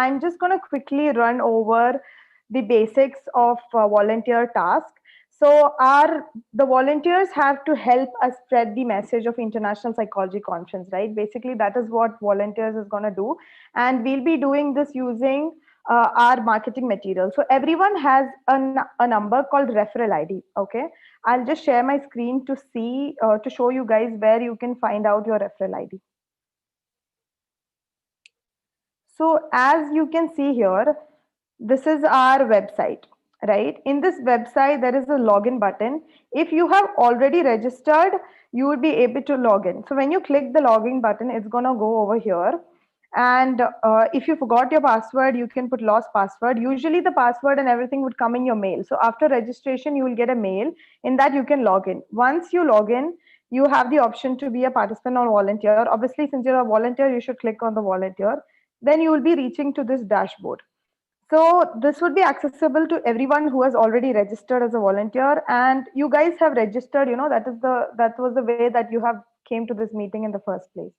I'm just going to quickly run over the basics of volunteer task. So our the volunteers have to help us spread the message of International Psychology Conference, right? Basically, that is what volunteers is going to do, and we'll be doing this using our marketing material. So everyone has a number called referral ID. Okay, I'll just share my screen to see to show you guys where you can find out your referral ID. So as you can see here, this is our website, right? In this website, there is a login button. If you have already registered, you will be able to log in. So when you click the login button, it's going to go over here. And if you forgot your password, you can put lost password. Usually the password and everything would come in your mail. So after registration, you will get a mail. In that you can log in. Once you log in, you have the option to be a participant or volunteer. Obviously, since you're a volunteer, you should click on the volunteer. Then you will be reaching to this dashboard. So this would be accessible to everyone who has already registered as a volunteer, and you guys have registered. That was the way that you have came to this meeting in the first place.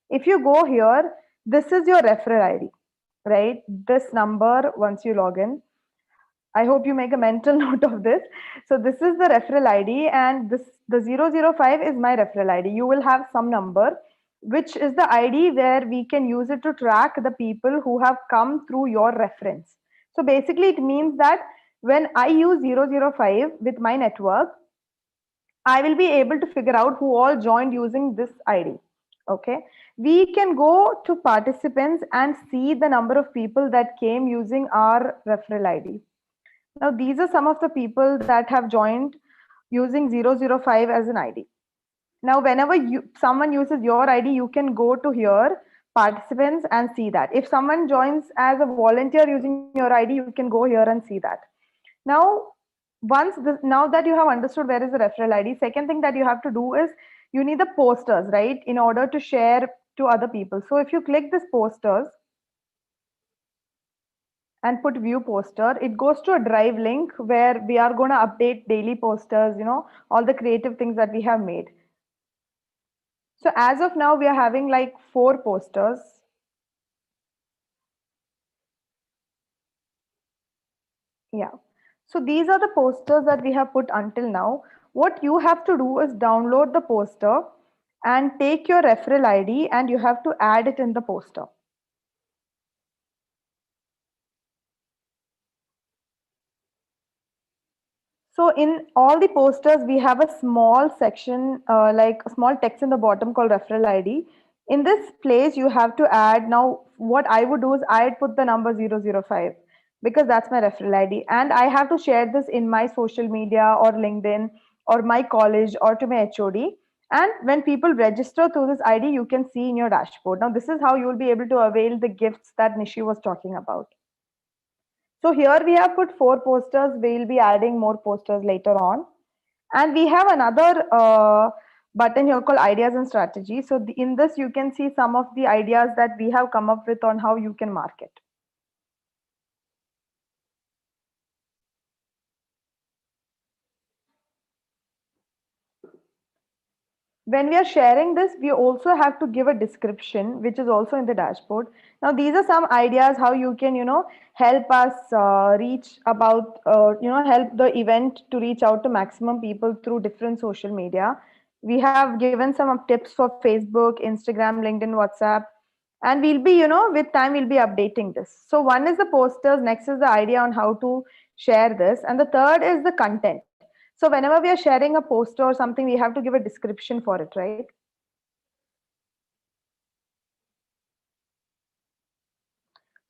If you go here, this is your referral ID, right? This number once you log in. I hope you make a mental note of this. So this is the referral ID, and this the 005 is my referral ID. You will have some number, which is the ID where we can use it to track the people who have come through your reference. So basically, it means that when I use 005 with my network, I will be able to figure out who all joined using this ID. Okay. We can go to participants and see the number of people that came using our referral ID. Now, these are some of the people that have joined using 005 as an ID. Now, whenever someone uses your ID, you can go to here, participants, and see that. If someone joins as a volunteer using your ID, you can go here and see that. Now, now that you have understood where is the referral ID, second thing that you have to do is you need the posters, right, in order to share to other people. So if you click this posters, and put view poster, it goes to a drive link where we are going to update daily posters, all the creative things that we have made. So as of now, we are having like 4 posters. Yeah. So these are the posters that we have put until now. What you have to do is download the poster and take your referral ID and you have to add it in the poster. So in all the posters, we have a small section, like a small text in the bottom called referral ID. In this place, you have to add. Now, what I would do is I'd put the number 005 because that's my referral ID. And I have to share this in my social media or LinkedIn or my college or to my HOD. And when people register through this ID, you can see in your dashboard. Now, this is how you will be able to avail the gifts that Nishi was talking about. So here we have put 4 posters. We'll be adding more posters later on. And we have another button here called ideas and strategy. So in this, you can see some of the ideas that we have come up with on how you can market. When we are sharing this, we also have to give a description, which is also in the dashboard. Now, these are some ideas how you can, help us reach about, help the event to reach out to maximum people through different social media. We have given some tips for Facebook, Instagram, LinkedIn, WhatsApp, and we'll be, with time, we'll be updating this. So one is the posters, next is the idea on how to share this, and the third is the content. So whenever we are sharing a poster or something, we have to give a description for it, right?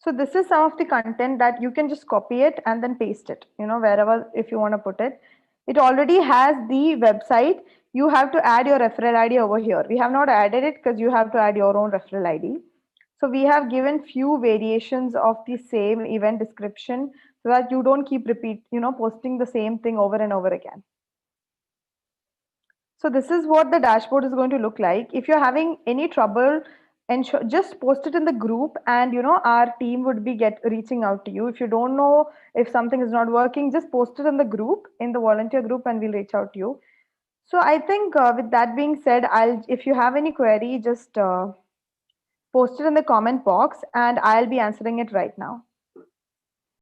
So this is some of the content that you can just copy it and then paste it, wherever if you want to put it. It already has the website. You have to add your referral ID over here. We have not added it because you have to add your own referral ID. So we have given few variations of the same event description so that you don't keep posting the same thing over and over again. So this is what the dashboard is going to look like. If you're having any trouble, just post it in the group, and our team would be reaching out to you. If you don't know if something is not working, just post it in the group, in the volunteer group, and we'll reach out to you. So I think with that being said, if you have any query, just Post it in the comment box and I'll be answering it right now.